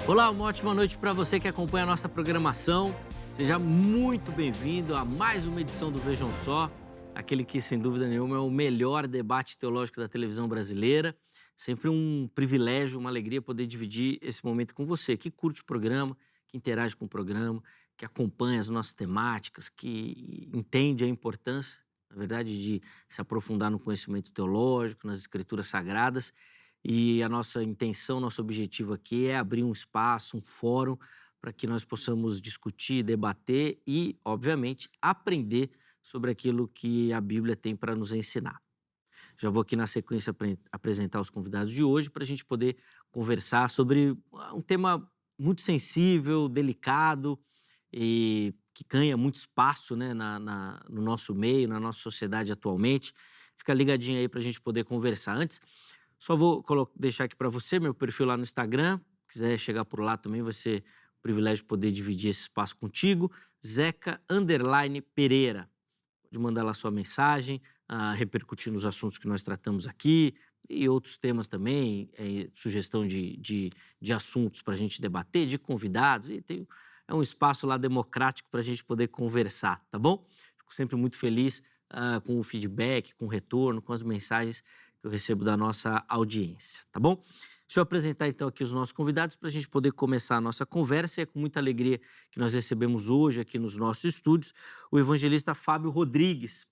Olá, uma ótima noite para você que acompanha a nossa programação. Seja muito bem-vindo a mais uma edição do Vejam Só, aquele que, sem dúvida nenhuma, é o melhor debate teológico da televisão brasileira. Sempre um privilégio, uma alegria poder dividir esse momento com você, que curte o programa, que interage com o programa, que acompanha as nossas temáticas, que entende a importância, na verdade, de se aprofundar no conhecimento teológico, nas escrituras sagradas. E a nossa intenção, nosso objetivo aqui é abrir um espaço, um fórum, para que nós possamos discutir, debater e, obviamente, aprender sobre aquilo que a Bíblia tem para nos ensinar. Já vou aqui na sequência apresentar os convidados de hoje para a gente poder conversar sobre um tema muito sensível, delicado e que ganha muito espaço, né, no nosso meio, na nossa sociedade atualmente. Fica ligadinho aí para a gente poder conversar. Antes, só vou deixar aqui para você meu perfil lá no Instagram. Se quiser chegar por lá também, vai ser um privilégio poder dividir esse espaço contigo. Zeca_Pereira. Pode mandar lá sua mensagem, repercutindo os assuntos que nós tratamos aqui e outros temas também, sugestão de assuntos para a gente debater, de convidados. É um espaço lá democrático para a gente poder conversar, tá bom? Fico sempre muito feliz com o feedback, com o retorno, com as mensagens que eu recebo da nossa audiência, tá bom? Deixa eu apresentar então aqui os nossos convidados para a gente poder começar a nossa conversa. E é com muita alegria que nós recebemos hoje aqui nos nossos estúdios o evangelista Fábio Rodrigues.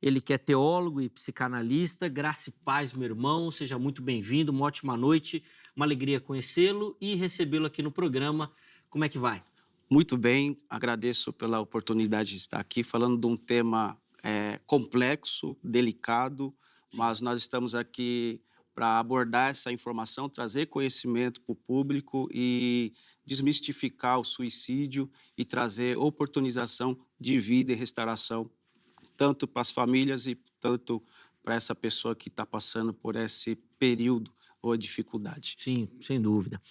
Ele que é teólogo e psicanalista. Graça e paz, meu irmão, seja muito bem-vindo, uma ótima noite, uma alegria conhecê-lo e recebê-lo aqui no programa. Como é que vai? Muito bem, agradeço pela oportunidade de estar aqui falando de um tema complexo, delicado, mas nós estamos aqui para abordar essa informação, trazer conhecimento para o público e desmistificar o suicídio e trazer oportunização de vida e restauração, tanto para as famílias e tanto para essa pessoa que está passando por esse período ou dificuldade. Sim, sem dúvida.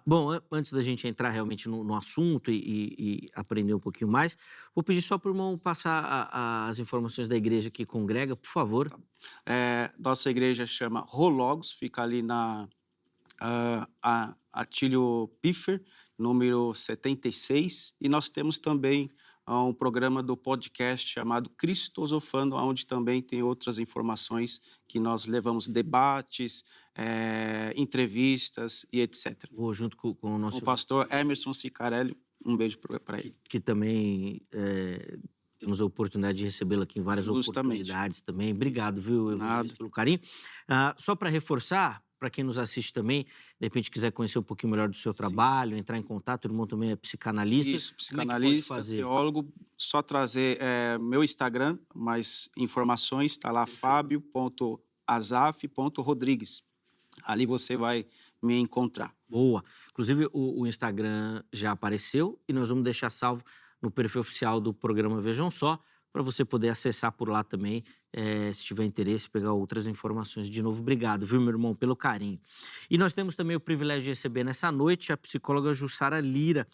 Bom, antes da gente entrar realmente no assunto e aprender um pouquinho mais, vou pedir só para o irmão passar as informações da igreja que congrega, por favor. Nossa igreja chama Rologos, fica ali na Atílio Piffer, número 76, e nós temos também um programa do podcast chamado Cristosofando, onde também tem outras informações que nós levamos debates, entrevistas e etc. Vou junto com o O nosso pastor Emerson Cicarelli, um beijo para ele. que também temos a oportunidade de recebê-lo aqui em várias Justamente. oportunidades também. Obrigado, viu, Nada. evangelista, pelo carinho. Só para reforçar, para quem nos assiste também, de repente quiser conhecer um pouquinho melhor do seu trabalho, entrar em contato, o irmão também é psicanalista. Isso, Como é que pode psicanalista, fazer? teólogo, só trazer meu Instagram, mais informações, está lá fabio.azaf.rodrigues. Ali você vai me encontrar. Boa. Inclusive, o Instagram já apareceu e nós vamos deixar salvo no perfil oficial do programa Vejam Só, para você poder acessar por lá também, se tiver interesse, pegar outras informações. De novo, obrigado, viu, meu irmão, pelo carinho. E nós temos também o privilégio de receber nessa noite a psicóloga Jussara Lira,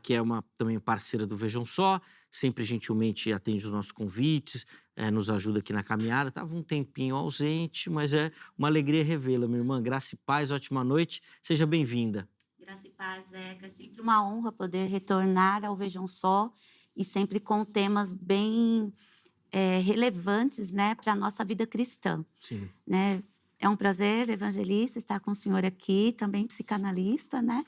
que é também parceira do Vejam Só, sempre gentilmente atende os nossos convites, nos ajuda aqui na caminhada. Estava um tempinho ausente, mas é uma alegria revê-la, minha irmã. Graça e paz, ótima noite, seja bem-vinda. Graça e paz, Zeca. É sempre uma honra poder retornar ao Vejam Só e sempre com temas bem relevantes, né, para a nossa vida cristã. Sim. Né? É um prazer, evangelista, estar com o senhor aqui, também psicanalista, né?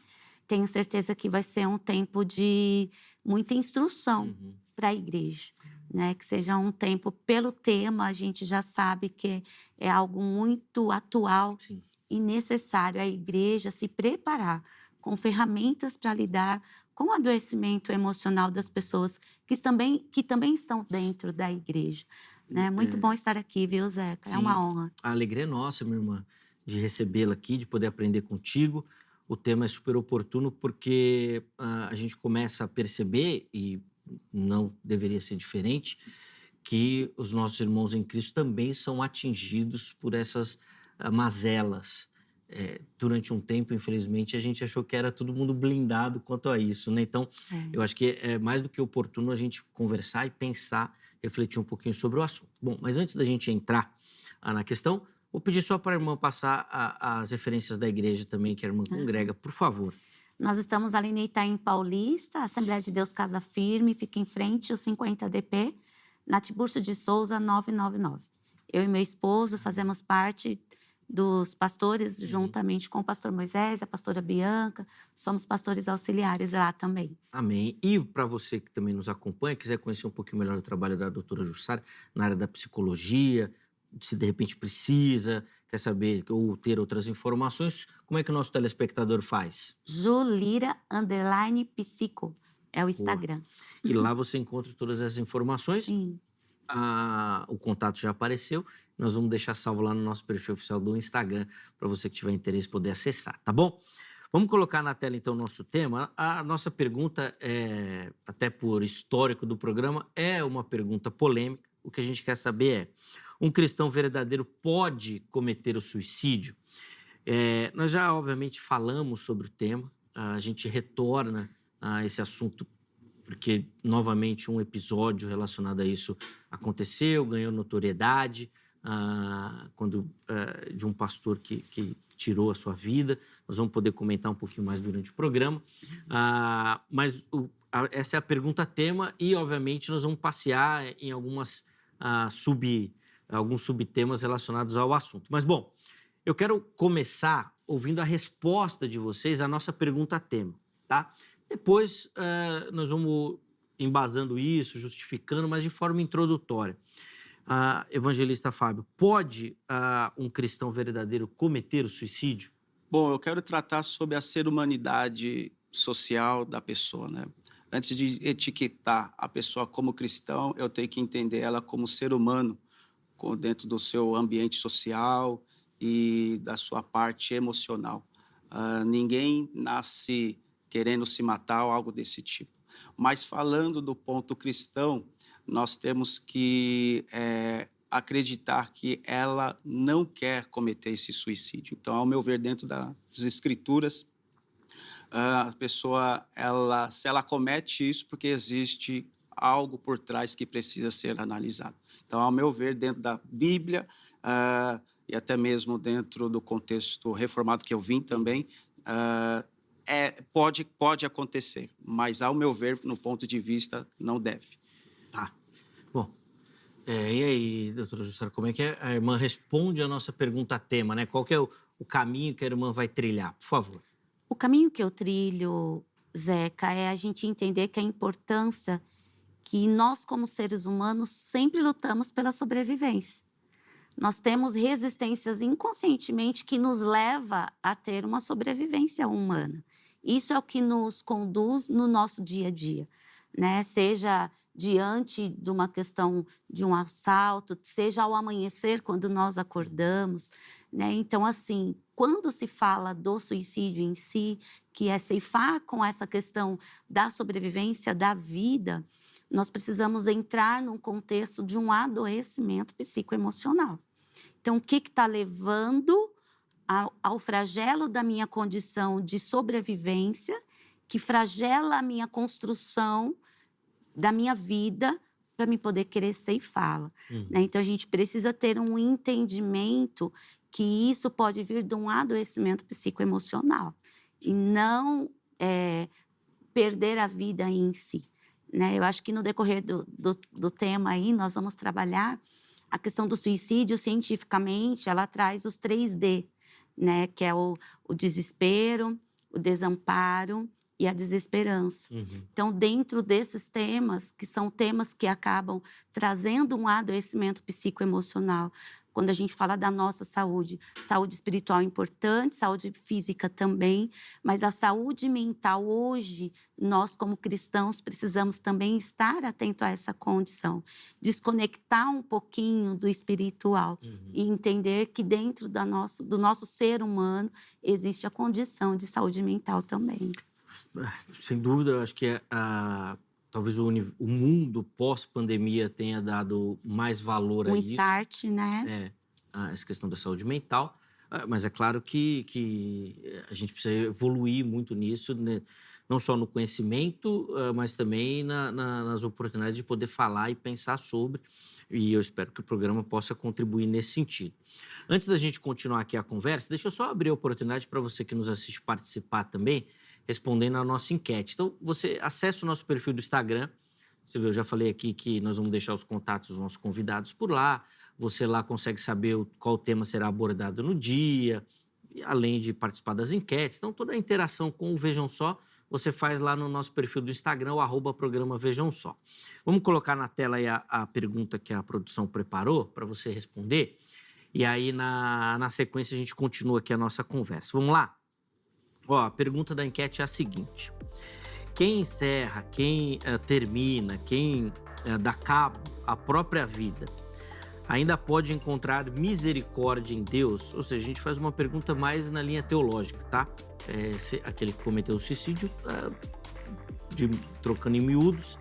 Tenho certeza que vai ser um tempo de muita instrução para a igreja, né? Que seja um tempo, pelo tema, a gente já sabe que é algo muito atual. Sim. E necessário a igreja se preparar com ferramentas para lidar com o adoecimento emocional das pessoas que também estão dentro da igreja. Né? Muito bom estar aqui, viu, Zeca? Sim. É uma honra. A alegria é nossa, minha irmã, de recebê-la aqui, de poder aprender contigo. O tema é super oportuno porque a gente começa a perceber, e não deveria ser diferente, que os nossos irmãos em Cristo também são atingidos por essas mazelas. Durante um tempo, infelizmente, a gente achou que era todo mundo blindado quanto a isso, né? Então, eu acho que é mais do que oportuno a gente conversar e pensar, refletir um pouquinho sobre o assunto. Bom, mas antes da gente entrar na questão, vou pedir só para a irmã passar as referências da igreja também, que a irmã congrega, por favor. Nós estamos ali no Itaim Paulista, a Assembleia de Deus Casa Firme, fica em frente ao 50DP, na Tiburcio de Souza 999. Eu e meu esposo fazemos parte dos pastores, juntamente com o pastor Moisés, a pastora Bianca, somos pastores auxiliares lá também. Amém. E para você que também nos acompanha, quiser conhecer um pouquinho melhor o trabalho da doutora Jussara na área da psicologia, se de repente precisa, quer saber ou ter outras informações, como é que o nosso telespectador faz? Julira_psico é o Instagram. E lá você encontra todas as informações. Sim. O contato já apareceu. Nós vamos deixar salvo lá no nosso perfil oficial do Instagram para você que tiver interesse poder acessar, tá bom? Vamos colocar na tela então o nosso tema. A nossa pergunta, até por histórico do programa, é uma pergunta polêmica. O que a gente quer saber é: um cristão verdadeiro pode cometer o suicídio? Nós já, obviamente, falamos sobre o tema. A gente retorna a esse assunto porque, novamente, um episódio relacionado a isso aconteceu, ganhou notoriedade, de um pastor que tirou a sua vida. Nós vamos poder comentar um pouquinho mais durante o programa. Mas essa é a pergunta-tema e, obviamente, nós vamos passear em alguns subtemas relacionados ao assunto. Mas, bom, eu quero começar ouvindo a resposta de vocês à nossa pergunta-tema, tá? Depois, nós vamos embasando isso, justificando, mas de forma introdutória. Evangelista Fábio, pode um cristão verdadeiro cometer o suicídio? Bom, eu quero tratar sobre a ser-humanidade social da pessoa, né? Antes de etiquetar a pessoa como cristão, eu tenho que entender ela como ser humano, dentro do seu ambiente social e da sua parte emocional. Ninguém nasce querendo se matar ou algo desse tipo. Mas falando do ponto cristão, nós temos que acreditar que ela não quer cometer esse suicídio. Então, ao meu ver, dentro das Escrituras, a pessoa, se ela comete isso porque existe algo por trás que precisa ser analisado. Então, ao meu ver, dentro da Bíblia e até mesmo dentro do contexto reformado que eu vim também, pode acontecer, mas, ao meu ver, no ponto de vista, não deve. Tá. Bom, e aí, doutora Jussara, como é que a irmã responde a nossa pergunta-tema, né? Qual que é o caminho que a irmã vai trilhar? Por favor. O caminho que eu trilho, Zeca, é a gente entender que a importância que nós, como seres humanos, sempre lutamos pela sobrevivência. Nós temos resistências inconscientemente que nos leva a ter uma sobrevivência humana. Isso é o que nos conduz no nosso dia a dia, né? Seja diante de uma questão de um assalto, seja ao amanhecer, quando nós acordamos, né? Então, assim, quando se fala do suicídio em si, que é ceifar com essa questão da sobrevivência da vida, nós precisamos entrar num contexto de um adoecimento psicoemocional. Então, o que está levando ao flagelo da minha condição de sobrevivência, que flagela a minha construção da minha vida para me poder querer ceifá-la. Né? Então, a gente precisa ter um entendimento que isso pode vir de um adoecimento psicoemocional e não perder a vida em si. Né? Eu acho que no decorrer do tema aí, nós vamos trabalhar a questão do suicídio cientificamente. Ela traz os 3D, né? Que é o desespero, o desamparo e a desesperança. Então, dentro desses temas, que são temas que acabam trazendo um adoecimento psicoemocional, quando a gente fala da nossa saúde espiritual é importante, saúde física também, mas a saúde mental hoje, nós como cristãos precisamos também estar atento a essa condição, desconectar um pouquinho do espiritual e entender que dentro do nosso ser humano existe a condição de saúde mental também. Sem dúvida, eu acho que talvez o mundo pós-pandemia tenha dado mais valor a isso. Um start, né? Essa questão da saúde mental. Mas é claro que a gente precisa evoluir muito nisso, né? Não só no conhecimento, mas também nas oportunidades de poder falar e pensar sobre. E eu espero que o programa possa contribuir nesse sentido. Antes da gente continuar aqui a conversa, deixa eu só abrir a oportunidade para você que nos assiste participar também. respondendo a nossa enquete. Então, você acessa o nosso perfil do Instagram. Você viu, eu já falei aqui que nós vamos deixar os contatos dos nossos convidados por lá. Você lá consegue saber qual tema será abordado no dia, além de participar das enquetes. Então, toda a interação com o Vejam Só, você faz lá no nosso perfil do Instagram, o @programa Vejam Só. Vamos colocar na tela aí a pergunta que a produção preparou para você responder. E aí, na sequência, a gente continua aqui a nossa conversa. Vamos lá? Ó, a pergunta da enquete é a seguinte. Quem encerra, quem termina, quem dá cabo à própria vida, ainda pode encontrar misericórdia em Deus? Ou seja, a gente faz uma pergunta mais na linha teológica, tá? Se aquele que cometeu o suicídio, trocando em miúdos,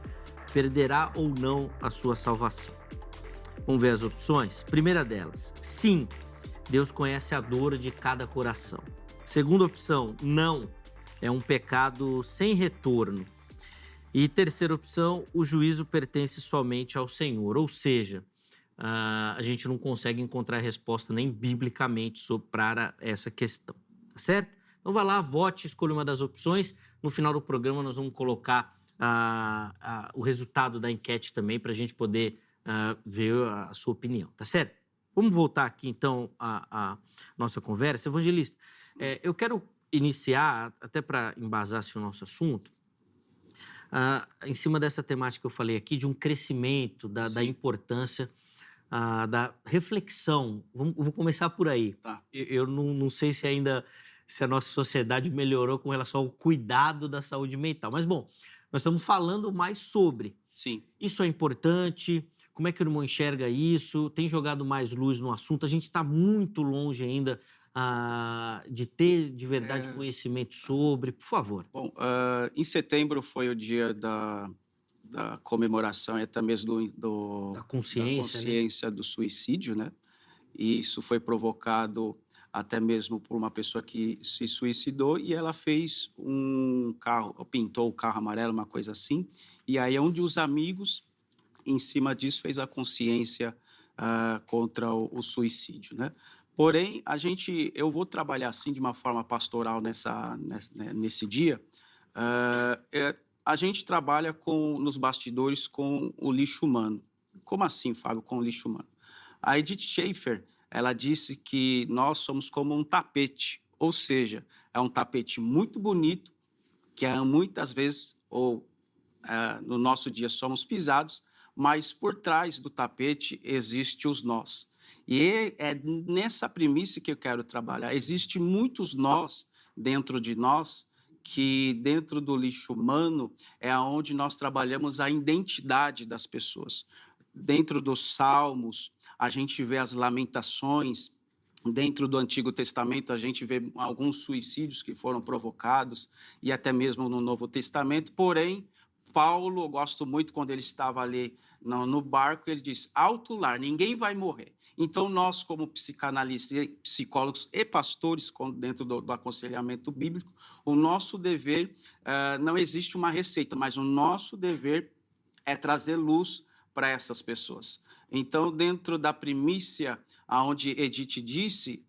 perderá ou não a sua salvação? Vamos ver as opções? Primeira delas, sim, Deus conhece a dor de cada coração. Segunda opção, não, é um pecado sem retorno. E terceira opção, o juízo pertence somente ao Senhor, ou seja, a gente não consegue encontrar resposta nem biblicamente para essa questão, tá certo? Então vai lá, vote, escolha uma das opções. No final do programa nós vamos colocar o resultado da enquete também para a gente poder ver a sua opinião, tá certo? Vamos voltar aqui então à nossa conversa. Evangelista, eu quero iniciar, até para embasar o nosso assunto, em cima dessa temática que eu falei aqui, de um crescimento, da importância da reflexão. Vou começar por aí. Tá. Eu não sei se a nossa sociedade melhorou com relação ao cuidado da saúde mental. Mas, bom, nós estamos falando mais sobre. Sim. Isso é importante? Como é que o irmão enxerga isso? Tem jogado mais luz no assunto? A gente está muito longe ainda de ter de verdade conhecimento sobre. Por favor. Bom, em setembro foi o dia da comemoração e até mesmo Da consciência, do suicídio, né? E isso foi provocado até mesmo por uma pessoa que se suicidou e ela fez pintou o carro amarelo, uma coisa assim. E aí um dos amigos, em cima disso, fez a consciência contra o suicídio, né? Porém, eu vou trabalhar assim de uma forma pastoral nesse dia. A gente trabalha nos bastidores com o lixo humano. Como assim, Fábio, com o lixo humano? A Edith Schaefer, ela disse que nós somos como um tapete, ou seja, é um tapete muito bonito, que muitas vezes, no nosso dia, somos pisados, mas por trás do tapete existe os nós. E é nessa premissa que eu quero trabalhar. Existem muitos nós dentro de nós, que dentro do lixo humano é onde nós trabalhamos a identidade das pessoas. Dentro dos Salmos, a gente vê as lamentações. Dentro do Antigo Testamento, a gente vê alguns suicídios que foram provocados, e até mesmo no Novo Testamento. Porém, Paulo, eu gosto muito quando ele estava ali no barco, ele diz, alto lar, ninguém vai morrer. Então, nós, como psicanalistas, psicólogos e pastores, dentro do aconselhamento bíblico, o nosso dever, não existe uma receita, mas o nosso dever é trazer luz para essas pessoas. Então, dentro da primícia, aonde Edith disse,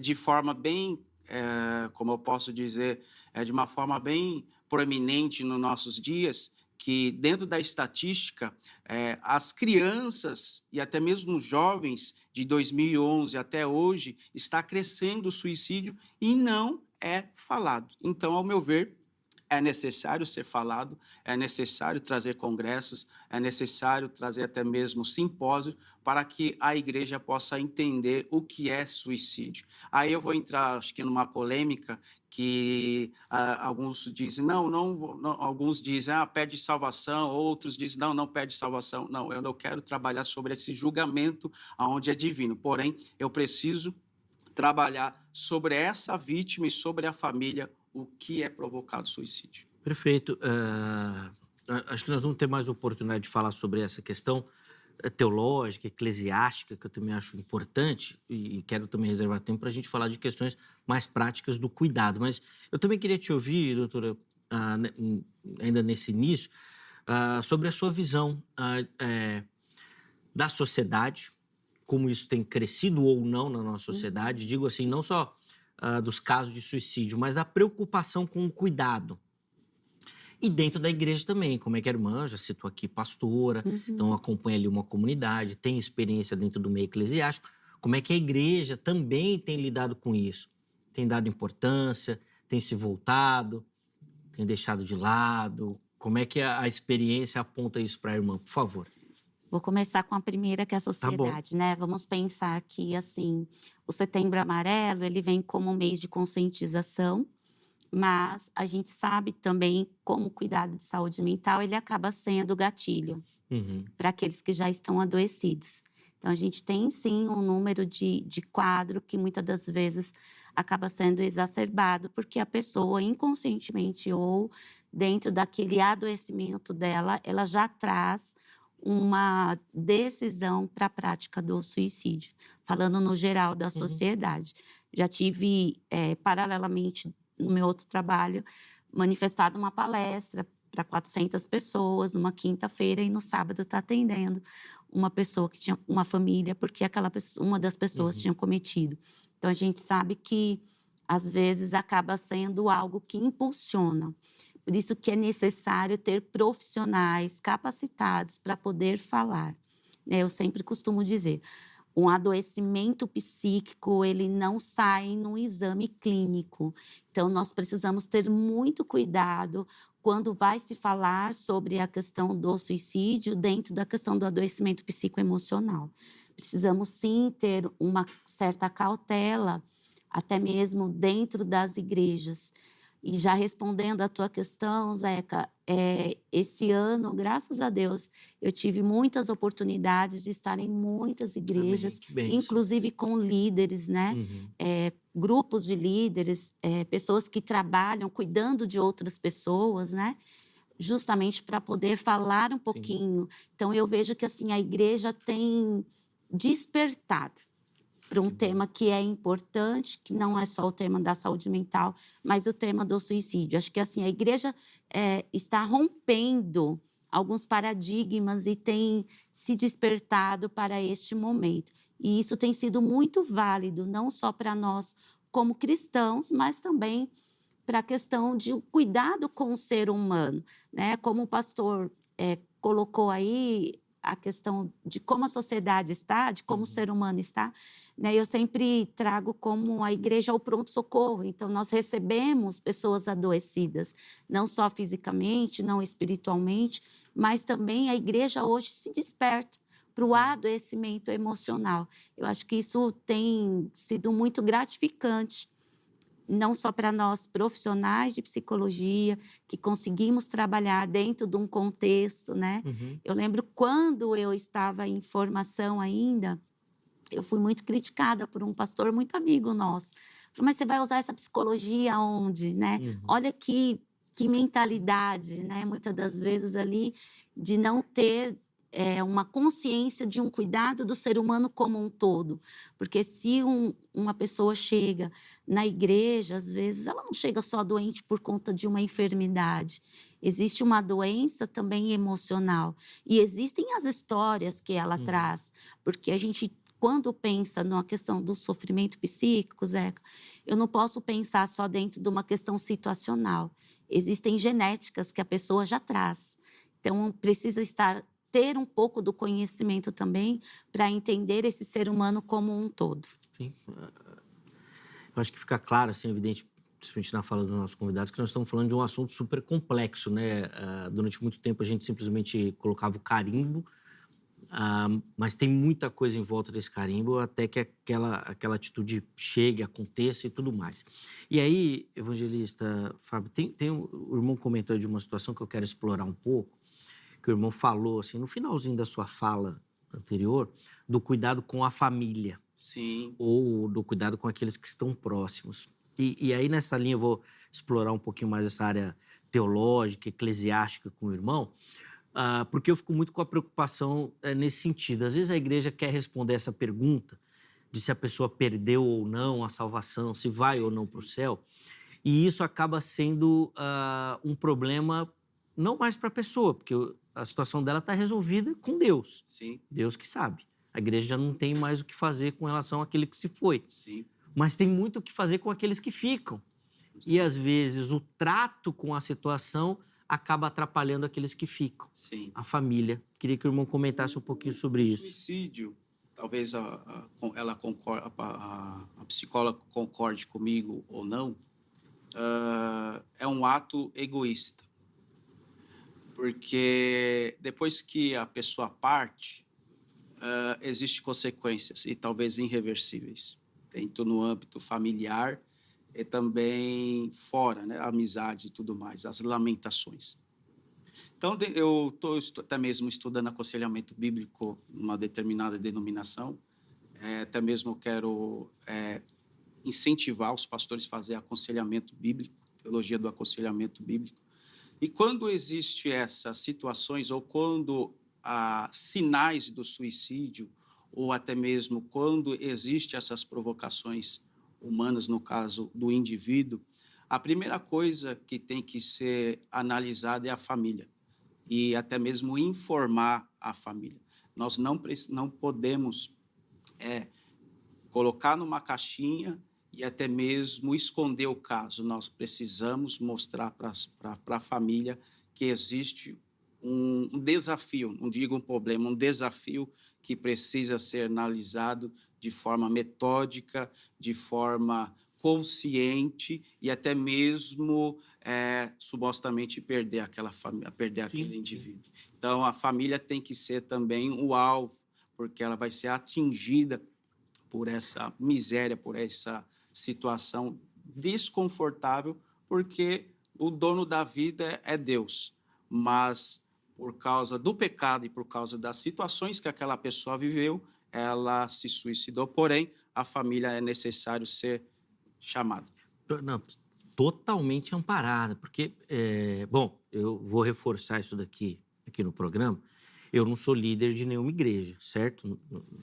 de forma bem, como eu posso dizer, de uma forma bem proeminente nos nossos dias, que dentro da estatística, as crianças e até mesmo os jovens de 2011 até hoje, está crescendo o suicídio e não é falado. Então, ao meu ver, é necessário ser falado, é necessário trazer congressos, é necessário trazer até mesmo simpósio para que a igreja possa entender o que é suicídio. Aí eu vou entrar, acho que, numa polêmica que alguns dizem, não, alguns dizem, perde salvação, outros dizem, não perde salvação. Não, eu não quero trabalhar sobre esse julgamento onde é divino, porém, eu preciso trabalhar sobre essa vítima e sobre a família, o que é provocado suicídio. Perfeito. Acho que nós vamos ter mais oportunidade de falar sobre essa questão teológica, eclesiástica, que eu também acho importante, e quero também reservar tempo para a gente falar de questões mais práticas do cuidado. Mas eu também queria te ouvir, doutora, ainda nesse início, sobre a sua visão da sociedade, como isso tem crescido ou não na nossa sociedade. Digo assim, não só dos casos de suicídio, mas da preocupação com o cuidado. E dentro da igreja também, como é que a irmã, já citou aqui, pastora, então acompanha ali uma comunidade, tem experiência dentro do meio eclesiástico. Como é que a igreja também tem lidado com isso? Tem dado importância, tem se voltado, tem deixado de lado? Como é que a experiência aponta isso para a irmã, por favor? Vou começar com a primeira, que é a Tá bom. sociedade, né? Vamos pensar que, assim, o Setembro Amarelo, ele vem como um mês de conscientização, mas a gente sabe também como o cuidado de saúde mental, ele acaba sendo gatilho Uhum. para aqueles que já estão adoecidos. Então, a gente tem, sim, um número de quadro que muitas das vezes acaba sendo exacerbado, porque a pessoa, inconscientemente ou dentro daquele adoecimento dela, ela já traz uma decisão para a prática do suicídio, falando no geral da sociedade. Já tive, paralelamente, no meu outro trabalho, manifestado uma palestra para 400 pessoas numa quinta-feira e no sábado está atendendo uma pessoa que tinha uma família porque uma das pessoas tinha cometido. Então a gente sabe que às vezes acaba sendo algo que impulsiona. Por isso que é necessário ter profissionais capacitados para poder falar. Eu sempre costumo dizer, um adoecimento psíquico, ele não sai num exame clínico. Então, nós precisamos ter muito cuidado quando vai se falar sobre a questão do suicídio dentro da questão do adoecimento psicoemocional. Precisamos, sim, ter uma certa cautela, até mesmo dentro das igrejas. E já respondendo à tua questão, Zeca, esse ano, graças a Deus, eu tive muitas oportunidades de estar em muitas igrejas, Amém, que bênção. inclusive com líderes, né? Grupos de líderes, pessoas que trabalham cuidando de outras pessoas, né? Justamente para poder falar um pouquinho. Então, eu vejo que assim, a igreja tem despertado para um tema que é importante, que não é só o tema da saúde mental, mas o tema do suicídio. Acho que assim, a igreja está rompendo alguns paradigmas e tem se despertado para este momento. E isso tem sido muito válido, não só para nós como cristãos, mas também para a questão de cuidado com o ser humano, né? Como o pastor colocou aí, a questão de como a sociedade está, de como o ser humano está, né? Eu sempre trago como a igreja o pronto-socorro. Então, nós recebemos pessoas adoecidas, não só fisicamente, não espiritualmente, mas também a igreja hoje se desperta para o adoecimento emocional. Eu acho que isso tem sido muito gratificante, não só para nós profissionais de psicologia, que conseguimos trabalhar dentro de um contexto, né? Eu lembro quando eu estava em formação ainda, eu fui muito criticada por um pastor muito amigo nosso. Falei, mas você vai usar essa psicologia aonde, né? Olha que mentalidade, né? Muitas das vezes ali, de não ter uma consciência de um cuidado do ser humano como um todo. Porque se uma pessoa chega na igreja, às vezes, ela não chega só doente por conta de uma enfermidade. Existe uma doença também emocional. E existem as histórias que ela traz. Porque a gente, quando pensa na questão do sofrimento psíquico, Zeca, eu não posso pensar só dentro de uma questão situacional. Existem genéticas que a pessoa já traz. Então, precisa ter um pouco do conhecimento também para entender esse ser humano como um todo. Sim. Eu acho que fica claro, assim, evidente, principalmente na fala dos nossos convidados, que nós estamos falando de um assunto super complexo, né? Durante muito tempo a gente simplesmente colocava o carimbo, mas tem muita coisa em volta desse carimbo até que aquela atitude chegue, aconteça e tudo mais. E aí, evangelista Fábio, o irmão comentou de uma situação que eu quero explorar um pouco, que o irmão falou, assim, no finalzinho da sua fala anterior, do cuidado com a família. Sim. Ou do cuidado com aqueles que estão próximos. E aí, nessa linha, eu vou explorar um pouquinho mais essa área teológica, eclesiástica com o irmão, porque eu fico muito com a preocupação nesse sentido. Às vezes a igreja quer responder essa pergunta de se a pessoa perdeu ou não a salvação, se vai ou não para o céu, e isso acaba sendo um problema não mais para a pessoa, porque a situação dela está resolvida com Deus. Sim. Deus que sabe. A igreja já não tem mais o que fazer com relação àquele que se foi. Sim. mas tem muito o que fazer com aqueles que ficam. E, às vezes, o trato com a situação acaba atrapalhando aqueles que ficam. Sim. A família. Queria que o irmão comentasse um pouquinho sobre O isso. suicídio, talvez ela concorde, a psicóloga concorde comigo ou não, é um ato egoísta. Porque depois que a pessoa parte, existem consequências, e talvez irreversíveis, tanto no âmbito familiar e também fora, né? Amizades e tudo mais, as lamentações. Então, eu estou até mesmo estudando aconselhamento bíblico numa determinada denominação, até mesmo quero incentivar os pastores a fazer aconselhamento bíblico, teologia do aconselhamento bíblico. E quando existe essas situações, ou quando há sinais do suicídio, ou até mesmo quando existem essas provocações humanas, no caso do indivíduo, a primeira coisa que tem que ser analisada é a família, e até mesmo informar a família. Nós não podemos colocar numa caixinha e até mesmo esconder o caso. Nós precisamos mostrar para a família que existe um desafio, não digo um problema, um desafio que precisa ser analisado de forma metódica, de forma consciente e até mesmo supostamente perder aquela família, perder aquele indivíduo. Então, a família tem que ser também o alvo, porque ela vai ser atingida por essa miséria, por essa situação desconfortável, porque o dono da vida é Deus, mas por causa do pecado e por causa das situações que aquela pessoa viveu, ela se suicidou. Porém, a família é necessário ser chamada. Não, totalmente amparada, porque, bom, eu vou reforçar isso aqui no programa. Eu não sou líder de nenhuma igreja, certo?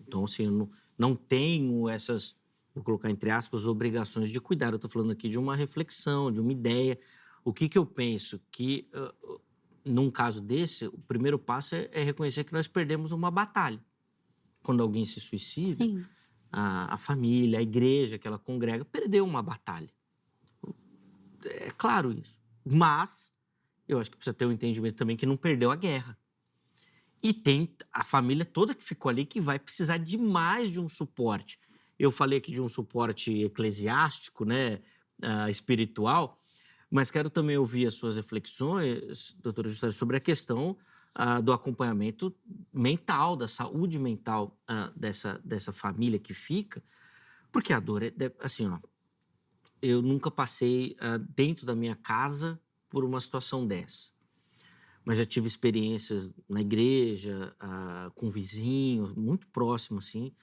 Então, assim, eu não tenho essas, vou colocar entre aspas, obrigações de cuidar. Eu estou falando aqui de uma reflexão, de uma ideia. O que eu penso? Que, num caso desse, o primeiro passo é reconhecer que nós perdemos uma batalha. Quando alguém se suicida, a família, a igreja que ela congrega, perdeu uma batalha. É claro isso. Mas eu acho que precisa ter um entendimento também que não perdeu a guerra. E tem a família toda que ficou ali que vai precisar de mais de um suporte. Eu falei aqui de um suporte eclesiástico, né, espiritual, mas quero também ouvir as suas reflexões, doutora Juscelio, sobre a questão do acompanhamento mental, da saúde mental dessa família que fica, porque a dor assim, ó, eu nunca passei dentro da minha casa por uma situação dessa. Mas já tive experiências na igreja, com vizinhos, muito próximo, assim,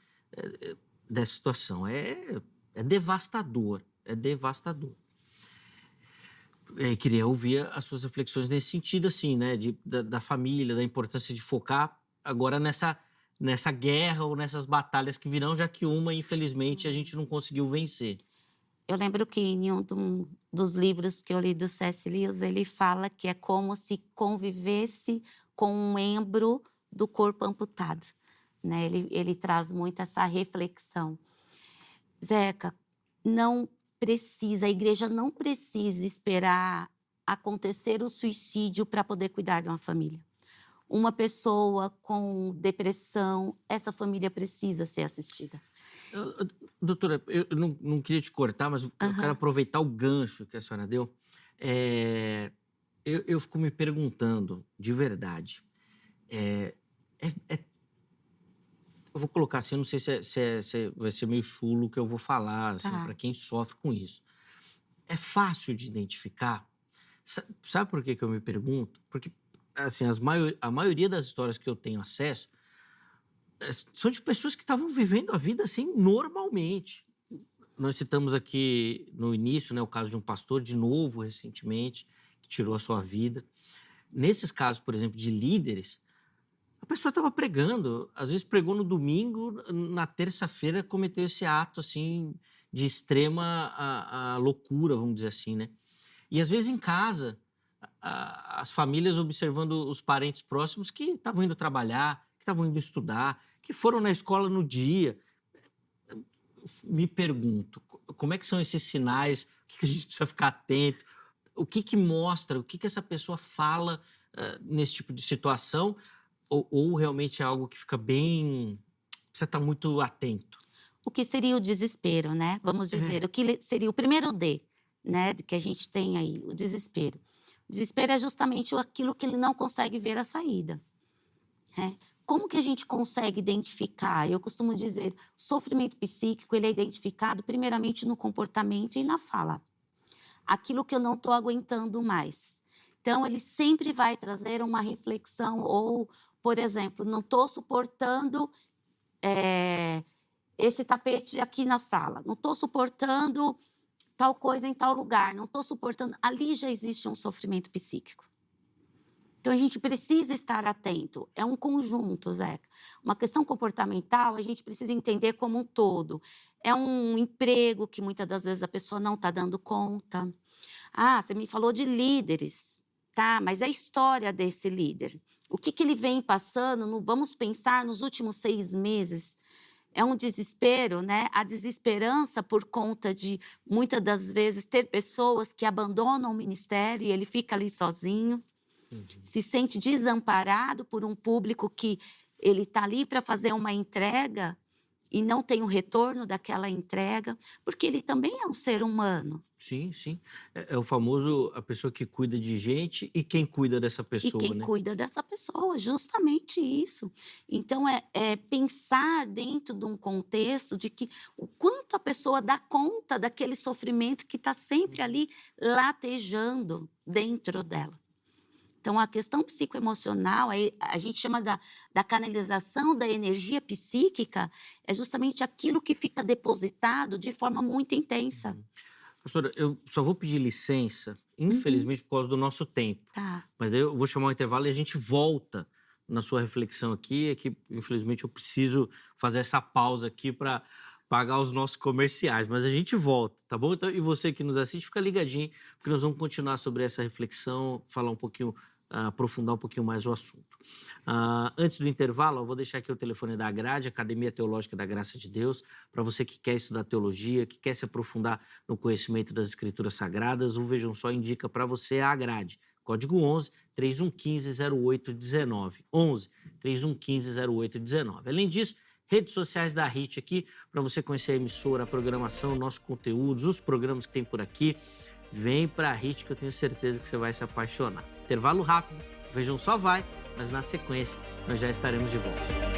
dessa situação. É devastador, é devastador. Queria ouvir as suas reflexões nesse sentido, assim, né, da família, da importância de focar agora nessa guerra ou nessas batalhas que virão, já que uma, infelizmente, a gente não conseguiu vencer. Eu lembro que em um dos livros que eu li do C.S. Lewis, ele fala que é como se convivesse com um membro do corpo amputado, né? Ele traz muito essa reflexão. Zeca, a igreja não precisa esperar acontecer o suicídio para poder cuidar de uma família. Uma pessoa com depressão, essa família precisa ser assistida. Doutora, eu não queria te cortar, mas eu quero aproveitar o gancho que a senhora deu. Eu fico me perguntando, de verdade, eu vou colocar assim, eu não sei se vai ser meio chulo o que eu vou falar, assim, para quem sofre com isso. É fácil de identificar? Sabe por que eu me pergunto? Porque, assim, a maioria das histórias que eu tenho acesso são de pessoas que estavam vivendo a vida assim normalmente. Nós citamos aqui no início, né, o caso de um pastor, de novo, recentemente, que tirou a sua vida. Nesses casos, por exemplo, de líderes, a pessoa estava pregando, às vezes pregou no domingo, na terça-feira cometeu esse ato assim de extrema loucura, vamos dizer assim, né? E às vezes em casa, as famílias observando os parentes próximos que estavam indo trabalhar, que estavam indo estudar, que foram na escola no dia. me pergunto, como é que são esses sinais? O que a gente precisa ficar atento? O que mostra? O que essa pessoa fala nesse tipo de situação? Ou realmente é algo que fica bem... Precisa estar muito atento? O que seria o desespero, né? Vamos dizer, o que seria o primeiro D, né? Que a gente tem aí, o desespero. O desespero é justamente aquilo que ele não consegue ver a saída, né? Como que a gente consegue identificar? Eu costumo dizer, o sofrimento psíquico, ele é identificado primeiramente no comportamento e na fala. Aquilo que eu não estou aguentando mais. Então, ele sempre vai trazer uma reflexão ou, por exemplo, não estou suportando esse tapete aqui na sala, não estou suportando tal coisa em tal lugar, não estou suportando... Ali já existe um sofrimento psíquico. Então, a gente precisa estar atento. É um conjunto, Zeca. Uma questão comportamental, a gente precisa entender como um todo. É um emprego que muitas das vezes a pessoa não está dando conta. Ah, você me falou de líderes, tá? Mas é a história desse líder. O que ele vem passando, vamos pensar nos últimos 6 meses. É um desespero, né? A desesperança por conta de, muitas das vezes, ter pessoas que abandonam o ministério e ele fica ali sozinho. Se sente desamparado por um público que ele está ali para fazer uma entrega e não tem o retorno daquela entrega, porque ele também é um ser humano. Sim, sim. É o famoso, a pessoa que cuida de gente e quem cuida dessa E pessoa, quem né? cuida dessa pessoa, justamente isso. Então, é pensar dentro de um contexto de que o quanto a pessoa dá conta daquele sofrimento que está sempre ali latejando dentro dela. Então, a questão psicoemocional, a gente chama da canalização da energia psíquica, é justamente aquilo que fica depositado de forma muito intensa. Pastora, eu só vou pedir licença, infelizmente, por causa do nosso tempo. Tá. Mas daí eu vou chamar o intervalo e a gente volta na sua reflexão aqui. É que, infelizmente, eu preciso fazer essa pausa aqui para pagar os nossos comerciais. Mas a gente volta, tá bom? Então, e você que nos assiste, fica ligadinho, porque nós vamos continuar sobre essa reflexão, falar um pouquinho, aprofundar um pouquinho mais o assunto. Antes do intervalo, eu vou deixar aqui o telefone da Agrade, Academia Teológica da Graça de Deus, para você que quer estudar teologia, que quer se aprofundar no conhecimento das Escrituras Sagradas. O Vejam Só indica para você a Agrade. Código 11 3115 0819. 11 3115 0819. Além disso, redes sociais da HIT aqui, para você conhecer a emissora, a programação, nossos conteúdos, os programas que tem por aqui. Vem para a HIT que eu tenho certeza que você vai se apaixonar. Intervalo rápido, Vejam Só vai, mas na sequência nós já estaremos de volta.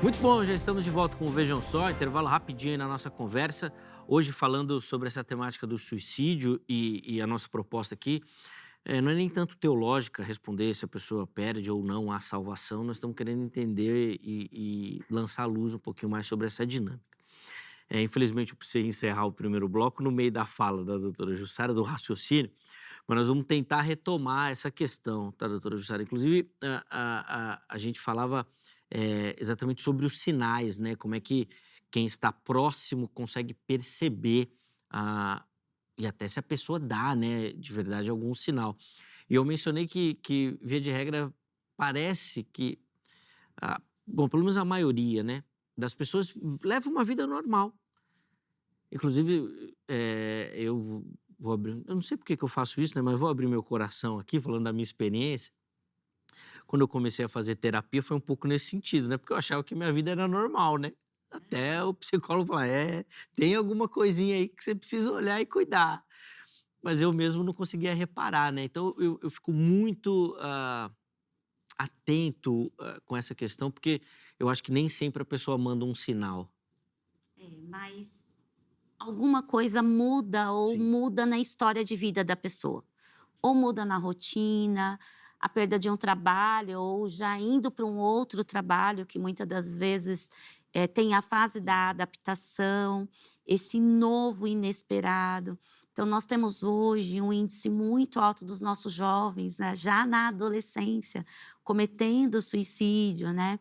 Muito bom, já estamos de volta com o Vejam Só, intervalo rapidinho aí na nossa conversa. Hoje falando sobre essa temática do suicídio e a nossa proposta aqui não é nem tanto teológica responder se a pessoa perde ou não a salvação, nós estamos querendo entender e lançar a luz um pouquinho mais sobre essa dinâmica. Infelizmente eu precisei encerrar o primeiro bloco no meio da fala da doutora Jussara, do raciocínio, mas nós vamos tentar retomar essa questão, tá, doutora Jussara? Inclusive, a gente falava exatamente sobre os sinais, né? Como é que quem está próximo consegue perceber e até se a pessoa dá, né, de verdade, algum sinal. E eu mencionei que via de regra, parece que, bom, pelo menos a maioria, né, das pessoas leva uma vida normal. Inclusive, eu vou abrir, eu não sei por que eu faço isso, né, mas vou abrir meu coração aqui, falando da minha experiência. Quando eu comecei a fazer terapia, foi um pouco nesse sentido, né? Porque eu achava que minha vida era normal, né? Até o psicólogo falar, tem alguma coisinha aí que você precisa olhar e cuidar. Mas eu mesmo não conseguia reparar, né? Então, eu fico muito atento com essa questão, porque eu acho que nem sempre a pessoa manda um sinal. Mas alguma coisa muda ou Sim. muda na história de vida da pessoa. Ou muda na rotina, a perda de um trabalho, ou já indo para um outro trabalho, que muitas das vezes tem a fase da adaptação, esse novo inesperado. Então, nós temos hoje um índice muito alto dos nossos jovens, né, já na adolescência, cometendo suicídio, né?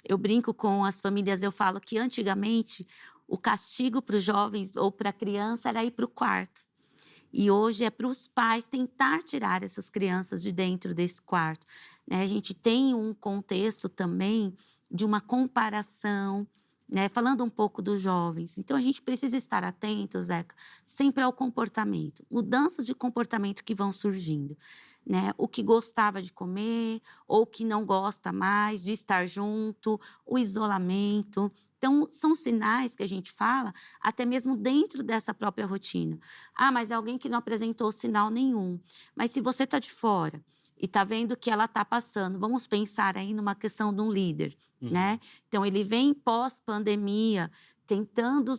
Eu brinco com as famílias, eu falo que antigamente o castigo para os jovens ou para a criança era ir para o quarto. E hoje é para os pais tentar tirar essas crianças de dentro desse quarto, né? A gente tem um contexto também de uma comparação, né? Falando um pouco dos jovens. Então, a gente precisa estar atento, Zeca, sempre ao comportamento. Mudanças de comportamento que vão surgindo, né? O que gostava de comer, ou que não gosta mais de estar junto, o isolamento. Então, são sinais que a gente fala, até mesmo dentro dessa própria rotina. Ah, mas é alguém que não apresentou sinal nenhum. Mas se você está de fora e está vendo que ela está passando, vamos pensar aí numa questão de um líder, né? Então, ele vem pós-pandemia, tentando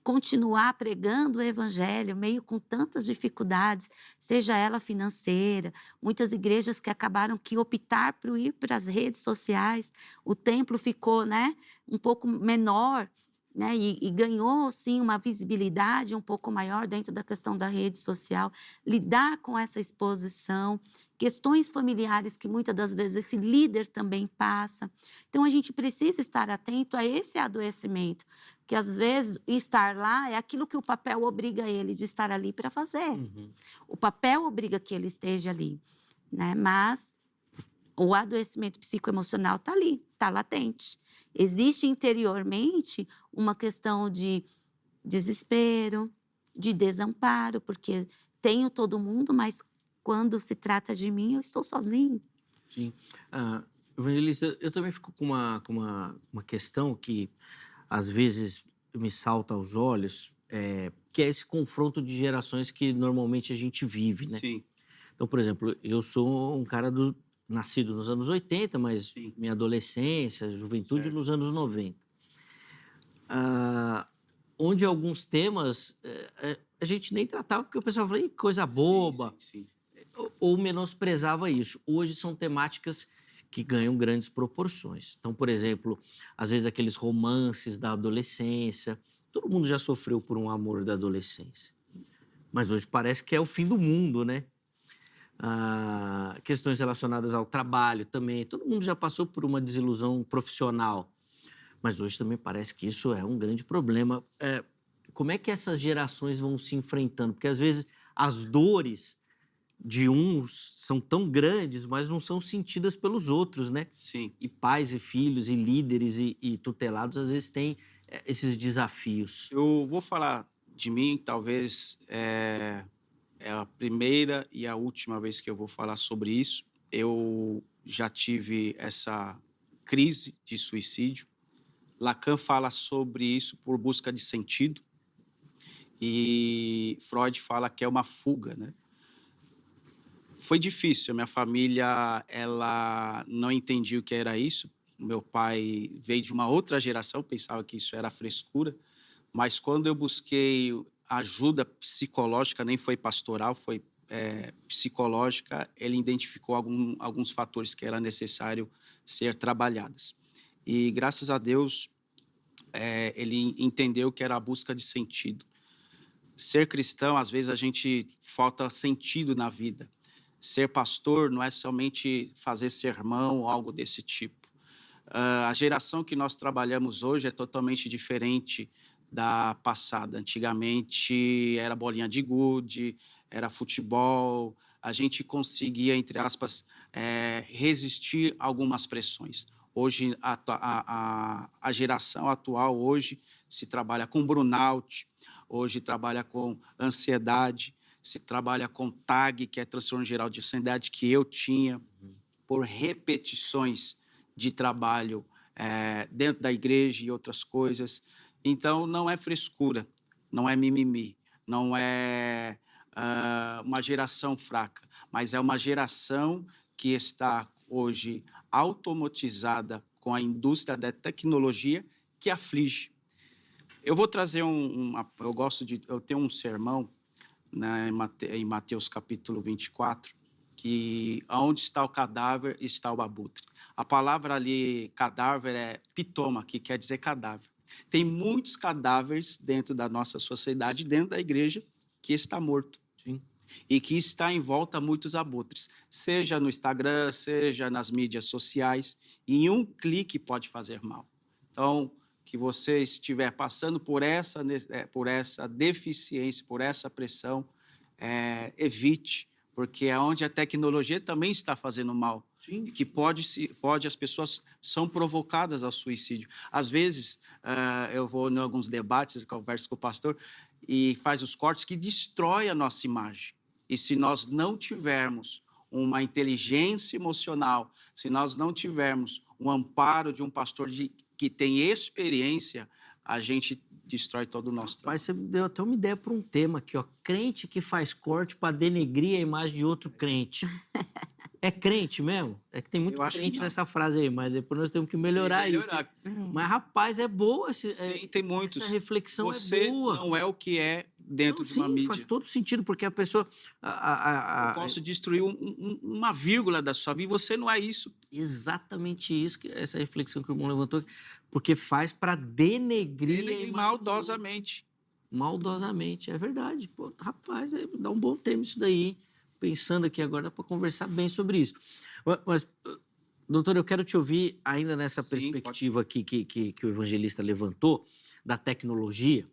continuar pregando o evangelho, meio com tantas dificuldades, seja ela financeira, muitas igrejas que acabaram que optar por ir para as redes sociais, o templo ficou, né, um pouco menor, né, e ganhou, sim, uma visibilidade um pouco maior dentro da questão da rede social, lidar com essa exposição, questões familiares que muitas das vezes esse líder também passa. Então, a gente precisa estar atento a esse adoecimento, que às vezes estar lá é aquilo que o papel obriga ele de estar ali para fazer. O papel obriga que ele esteja ali, né? Mas o adoecimento psicoemocional está ali, está latente. Existe interiormente uma questão de desespero, de desamparo, porque tenho todo mundo, mas quando se trata de mim, eu estou sozinho. Sim. Evangelista, eu também fico com uma questão que às vezes me salta aos olhos, que é esse confronto de gerações que normalmente a gente vive, né? Sim, Então, por exemplo, eu sou um cara nascido nos anos 80, mas sim. minha adolescência, juventude Certo. nos anos 90. Onde alguns temas a gente nem tratava, porque o pessoal falava, "Ih, coisa boba", Sim, sim. ou menosprezava isso. Hoje são temáticas que ganham grandes proporções. Então, por exemplo, às vezes aqueles romances da adolescência, todo mundo já sofreu por um amor da adolescência, mas hoje parece que é o fim do mundo, né? Questões relacionadas ao trabalho também, todo mundo já passou por uma desilusão profissional, mas hoje também parece que isso é um grande problema. Como é que essas gerações vão se enfrentando? Porque às vezes as dores de uns são tão grandes, mas não são sentidas pelos outros, né? Sim. E pais e filhos e líderes e tutelados às vezes têm esses desafios. Eu vou falar de mim, talvez é a primeira e a última vez que eu vou falar sobre isso. Eu já tive essa crise de suicídio. Lacan fala sobre isso por busca de sentido e Freud fala que é uma fuga, né? Foi difícil, a minha família, ela não entendia o que era isso. Meu pai veio de uma outra geração, pensava que isso era frescura, mas quando eu busquei ajuda psicológica, nem foi pastoral, foi psicológica, ele identificou alguns fatores que era necessário ser trabalhados. E graças a Deus, ele entendeu que era a busca de sentido. Ser cristão, às vezes a gente falta sentido na vida. Ser pastor não é somente fazer sermão ou algo desse tipo. A geração que nós trabalhamos hoje é totalmente diferente da passada. Antigamente era bolinha de gude, era futebol, a gente conseguia, entre aspas, resistir a algumas pressões. Hoje, a geração atual hoje se trabalha com burnout, hoje trabalha com ansiedade, se trabalha com TAG, que é transtorno geral de ansiedade, que eu tinha, por repetições de trabalho dentro da igreja e outras coisas. Então, não é frescura, não é mimimi, não é uma geração fraca, mas é uma geração que está hoje automatizada com a indústria da tecnologia que aflige. Eu vou trazer eu tenho um sermão, né, em Mateus capítulo 24, que aonde está o cadáver, está o abutre. A palavra ali, cadáver, é pitoma, que quer dizer cadáver. Tem muitos cadáveres dentro da nossa sociedade, dentro da igreja, que está morto. Sim. E que está em volta a muitos abutres, seja no Instagram, seja nas mídias sociais, e em um clique pode fazer mal. Então, que você estiver passando por essa deficiência, por essa pressão, evite, porque é onde a tecnologia também está fazendo mal. Sim. E que pode as pessoas são provocadas ao suicídio. Às vezes, eu vou em alguns debates, converso com o pastor, e faz os cortes que destrói a nossa imagem. E se nós não tivermos uma inteligência emocional, se nós não tivermos um amparo de um pastor que tem experiência, a gente destrói todo o nosso trabalho. Mas você deu até uma ideia para um tema aqui, ó. Crente que faz corte para denegrir a imagem de outro crente. É crente mesmo? É que tem muito Eu acho que crente não. nessa frase aí, mas depois nós temos que melhorar isso. Mas, rapaz, é boa Sim, tem muitos. essa reflexão Você é boa. não é o que é dentro Não, de uma sim, mídia. faz todo sentido, porque a pessoa... Eu posso destruir uma vírgula da sua vida e você não é isso. Exatamente isso, essa reflexão que o irmão levantou, porque faz para denegrir a imagem Maldosamente. maldosamente, é verdade. Pô, rapaz, dá um bom tema isso daí. Pensando aqui agora, dá para conversar bem sobre isso. Mas, doutor, eu quero te ouvir ainda nessa Sim, perspectiva aqui que o evangelista levantou, da tecnologia.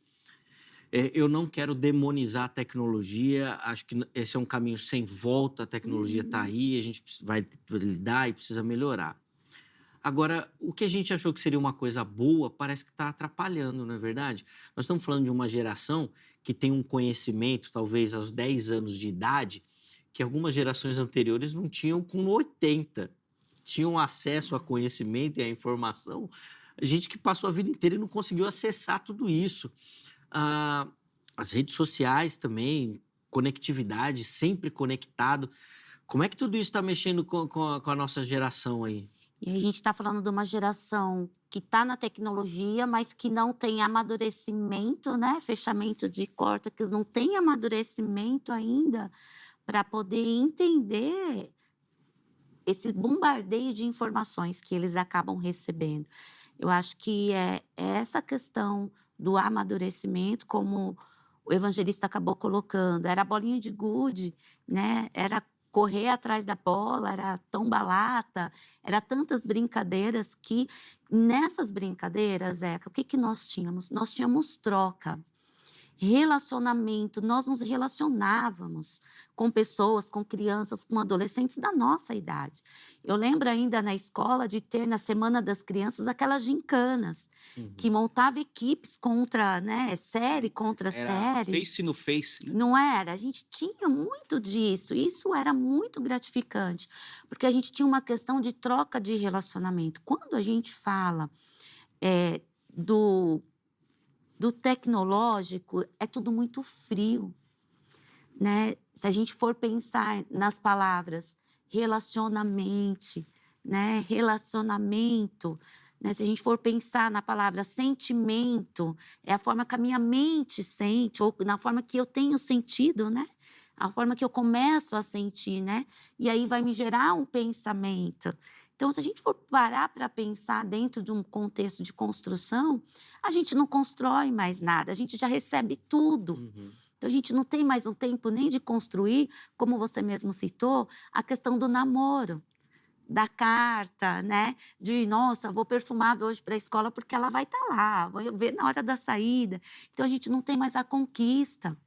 Eu não quero demonizar a tecnologia, acho que esse é um caminho sem volta, a tecnologia está aí, a gente vai lidar e precisa melhorar. Agora, o que a gente achou que seria uma coisa boa, parece que está atrapalhando, não é verdade? Nós estamos falando de uma geração que tem um conhecimento, talvez aos 10 anos de idade, que algumas gerações anteriores não tinham com 80. Tinham acesso a conhecimento e a informação. Gente que passou a vida inteira e não conseguiu acessar tudo isso. As redes sociais também, conectividade, sempre conectado. Como é que tudo isso está mexendo com a nossa geração aí? E a gente está falando de uma geração que está na tecnologia, mas que não tem amadurecimento, né? Fechamento de córtex, não tem amadurecimento ainda para poder entender esse bombardeio de informações que eles acabam recebendo. Eu acho que é essa questão do amadurecimento, como o evangelista acabou colocando, era bolinha de gude, né? Era correr atrás da bola, era tomba-lata, era tantas brincadeiras que, nessas brincadeiras, Zeca, o que nós tínhamos? Nós tínhamos troca, relacionamento, nós nos relacionávamos com pessoas, com crianças, com adolescentes da nossa idade. Eu lembro ainda na escola de ter, na Semana das Crianças, aquelas gincanas, que montava equipes contra, né, série contra série. Face no face, né? Não era? A gente tinha muito disso. Isso era muito gratificante, porque a gente tinha uma questão de troca de relacionamento. Quando a gente fala do tecnológico, é tudo muito frio, né? Se a gente for pensar nas palavras relacionamento, né? Relacionamento, né? Se a gente for pensar na palavra sentimento, é a forma que a minha mente sente, ou na forma que eu tenho sentido, né? A forma que eu começo a sentir, né? E aí vai me gerar um pensamento. Então, se a gente for parar para pensar dentro de um contexto de construção, a gente não constrói mais nada, a gente já recebe tudo. Então, a gente não tem mais um tempo nem de construir, como você mesmo citou, a questão do namoro, da carta, né? De, nossa, vou perfumado hoje para a escola porque ela vai estar lá, vou ver na hora da saída. Então, a gente não tem mais a conquista.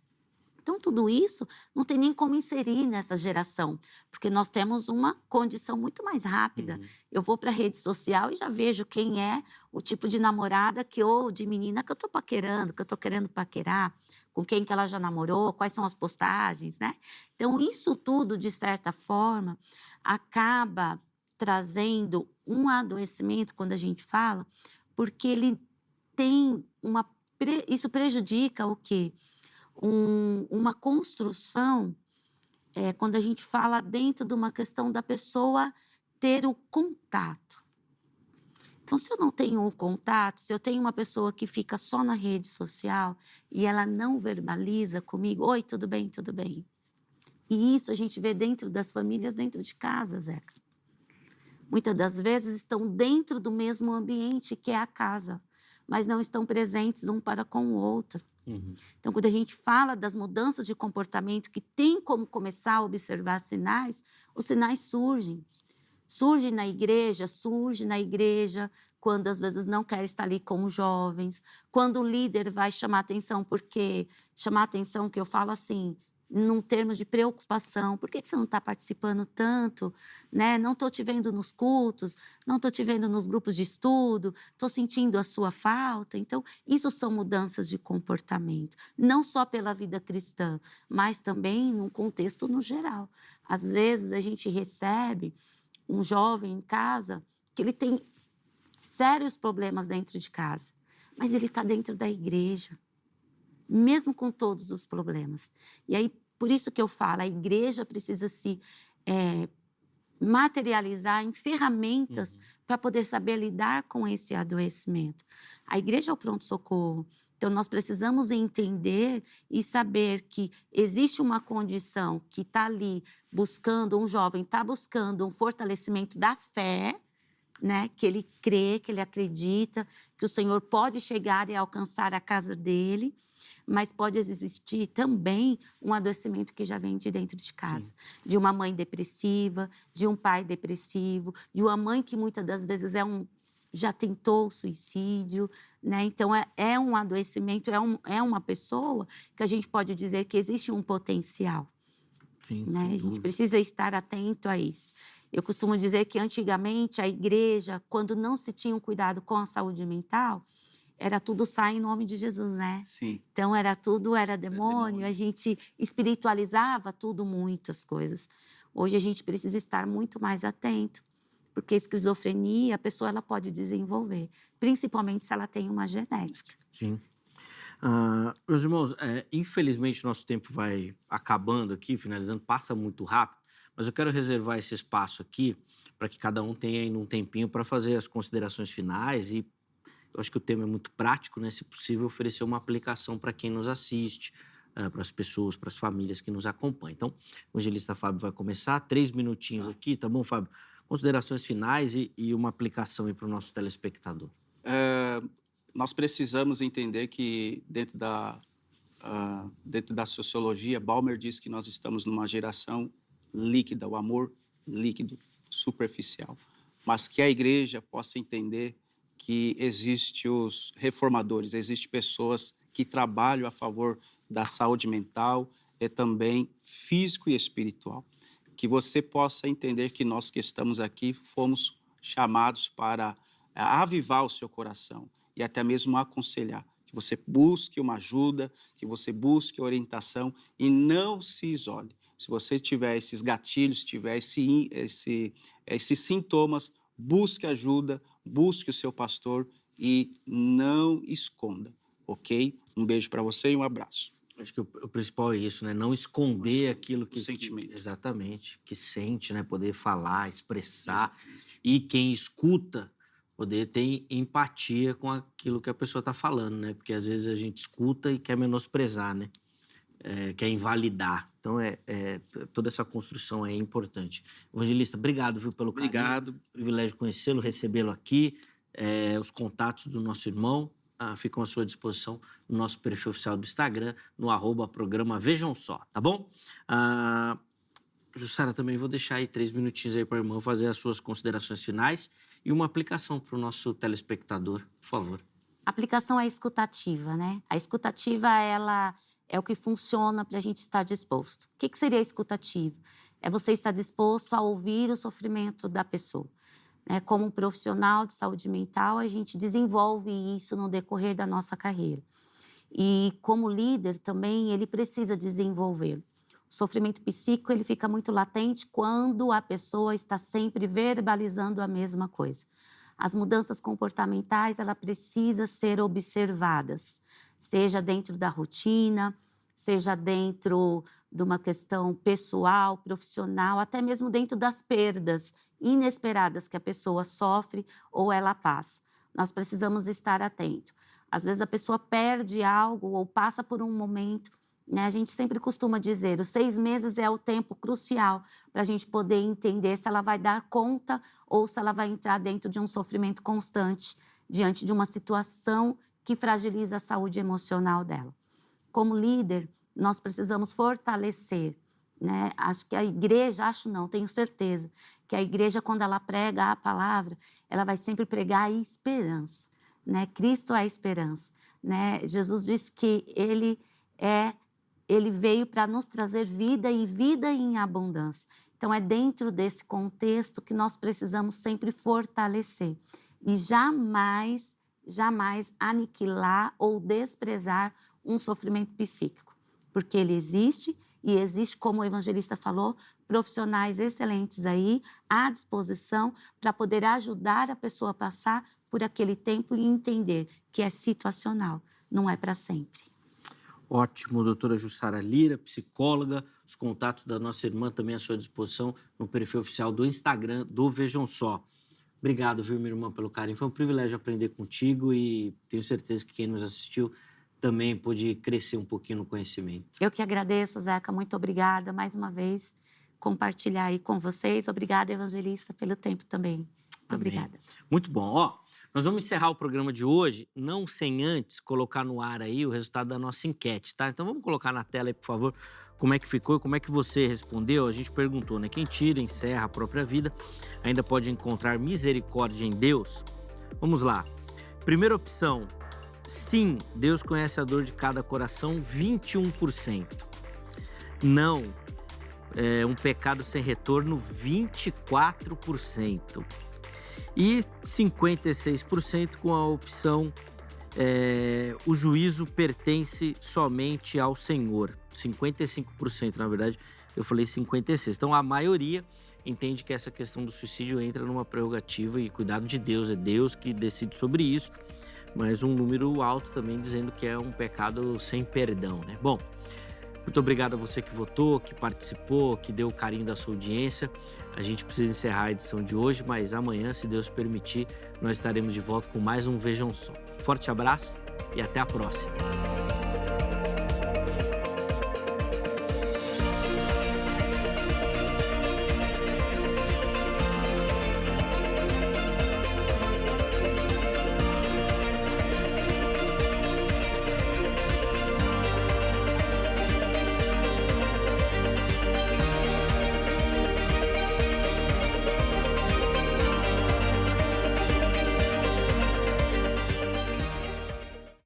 Então, tudo isso não tem nem como inserir nessa geração, porque nós temos uma condição muito mais rápida. Eu vou para a rede social e já vejo quem é o tipo de namorada ou de menina que eu estou paquerando, que eu estou querendo paquerar, com quem que ela já namorou, quais são as postagens, né? Então, isso tudo, de certa forma, acaba trazendo um adoecimento, quando a gente fala, porque ele tem isso prejudica o quê? Uma construção, quando a gente fala dentro de uma questão da pessoa ter o contato. Então, se eu não tenho o contato, se eu tenho uma pessoa que fica só na rede social e ela não verbaliza comigo, oi, tudo bem, tudo bem. E isso a gente vê dentro das famílias, dentro de casa, Zeca. Muitas das vezes estão dentro do mesmo ambiente que é a casa, mas não estão presentes um para com o outro. Então, quando a gente fala das mudanças de comportamento que tem como começar a observar sinais, os sinais surgem. Surge na igreja quando às vezes não quer estar ali com os jovens, quando o líder vai chamar atenção, porque chamar atenção que eu falo assim, num termos de preocupação, por que você não está participando tanto? Né? Não estou te vendo nos cultos, não estou te vendo nos grupos de estudo, estou sentindo a sua falta. Então, isso são mudanças de comportamento, não só pela vida cristã, mas também num contexto no geral. Às vezes a gente recebe um jovem em casa que ele tem sérios problemas dentro de casa, mas ele está dentro da igreja, mesmo com todos os problemas. E aí, por isso que eu falo, a igreja precisa se materializar em ferramentas para poder saber lidar com esse adoecimento. A igreja é o pronto-socorro. Então, nós precisamos entender e saber que existe uma condição que está ali buscando, um jovem está buscando um fortalecimento da fé, né? Que ele crê, que ele acredita, que o Senhor pode chegar e alcançar a casa dele, mas pode existir também um adoecimento que já vem de dentro de casa. Sim. De uma mãe depressiva, de um pai depressivo, de uma mãe que muitas das vezes já tentou o suicídio, né? Então, é um adoecimento, é uma pessoa que a gente pode dizer que existe um potencial. Sim, né? A gente precisa estar atento a isso. Eu costumo dizer que antigamente a igreja, quando não se tinha um cuidado com a saúde mental, era tudo sai em nome de Jesus, né? Sim. Então, era demônio, a gente espiritualizava tudo muito as coisas. Hoje a gente precisa estar muito mais atento, porque esquizofrenia a pessoa ela pode desenvolver, principalmente se ela tem uma genética. Sim. Meus irmãos, infelizmente nosso tempo vai acabando aqui, finalizando, passa muito rápido, mas eu quero reservar esse espaço aqui para que cada um tenha ainda um tempinho para fazer as considerações finais e eu acho que o tema é muito prático, né? Se possível, oferecer uma aplicação para quem nos assiste, para as pessoas, para as famílias que nos acompanham. Então, o evangelista Fábio vai começar, 3 minutinhos aqui, tá bom, Fábio? Considerações finais e uma aplicação aí para o nosso telespectador. Nós precisamos entender que dentro da sociologia, Balmer diz que nós estamos numa geração líquida, o amor líquido, superficial, mas que a igreja possa entender que existe os reformadores, existem pessoas que trabalham a favor da saúde mental e também físico e espiritual. Que você possa entender que nós que estamos aqui fomos chamados para avivar o seu coração e até mesmo aconselhar. Que você busque uma ajuda, que você busque orientação e não se isole. Se você tiver esses gatilhos, tiver esses sintomas, busque ajuda, busque o seu pastor e não esconda, ok? Um beijo para você e um abraço. Acho que o principal é isso, né? Não esconder aquilo que... O sentimento. Exatamente, que sente, né? Poder falar, expressar. Exatamente. E quem escuta, poder ter empatia com aquilo que a pessoa está falando, né? Porque às vezes a gente escuta e quer menosprezar, né? Quer invalidar. Então, toda essa construção é importante. Evangelista, obrigado, viu, pelo carinho. Obrigado. Privilégio conhecê-lo, recebê-lo aqui. Os contatos do nosso irmão ficam à sua disposição no nosso perfil oficial do Instagram, no @programa Vejam Só, tá bom? Jussara, também vou deixar aí 3 minutinhos aí para o irmão fazer as suas considerações finais e uma aplicação para o nosso telespectador, por favor. A aplicação é escutativa, né? A escutativa, ela é o que funciona para a gente estar disposto. O que seria escutativo? É você estar disposto a ouvir o sofrimento da pessoa. Como um profissional de saúde mental, a gente desenvolve isso no decorrer da nossa carreira. E como líder também, ele precisa desenvolver. O sofrimento psíquico, ele fica muito latente quando a pessoa está sempre verbalizando a mesma coisa. As mudanças comportamentais, ela precisa ser observadas, seja dentro da rotina, seja dentro de uma questão pessoal, profissional, até mesmo dentro das perdas inesperadas que a pessoa sofre ou ela passa. Nós precisamos estar atentos. Às vezes a pessoa perde algo ou passa por um momento, né? A gente sempre costuma dizer, os 6 meses é o tempo crucial para a gente poder entender se ela vai dar conta ou se ela vai entrar dentro de um sofrimento constante diante de uma situação que fragiliza a saúde emocional dela. Como líder, nós precisamos fortalecer, né? Acho que a igreja, tenho certeza, que a igreja, quando ela prega a palavra, ela vai sempre pregar a esperança, né? Cristo é a esperança, né? Jesus disse que ele veio para nos trazer vida e vida em abundância. Então, é dentro desse contexto que nós precisamos sempre fortalecer e jamais aniquilar ou desprezar um sofrimento psíquico, porque ele existe e existe, como o evangelista falou, profissionais excelentes aí à disposição para poder ajudar a pessoa a passar por aquele tempo e entender que é situacional, não é para sempre. Ótimo, doutora Jussara Lira, psicóloga. Os contatos da nossa irmã também à sua disposição no perfil oficial do Instagram do Vejam Só. Obrigado, viu, minha irmã, pelo carinho. Foi um privilégio aprender contigo e tenho certeza que quem nos assistiu também pôde crescer um pouquinho no conhecimento. Eu que agradeço, Zeca. Muito obrigada mais uma vez compartilhar aí com vocês. Obrigada, evangelista, pelo tempo também. Muito obrigada. Muito bom. Ó, nós vamos encerrar o programa de hoje, não sem antes colocar no ar aí o resultado da nossa enquete, tá? Então vamos colocar na tela aí, por favor, como é que ficou e como é que você respondeu. A gente perguntou, né? Quem tira, encerra a própria vida, ainda pode encontrar misericórdia em Deus? Vamos lá. Primeira opção, sim, Deus conhece a dor de cada coração, 21%. Não, é um pecado sem retorno, 24%. E 56% com a opção o juízo pertence somente ao Senhor. 55%, na verdade, eu falei 56%. Então, a maioria entende que essa questão do suicídio entra numa prerrogativa e cuidado de Deus. É Deus que decide sobre isso, mas um número alto também dizendo que é um pecado sem perdão, né? Bom, muito obrigado a você que votou, que participou, que deu o carinho da sua audiência. A gente precisa encerrar a edição de hoje, mas amanhã, se Deus permitir, nós estaremos de volta com mais um Vejam Só. Forte abraço e até a próxima.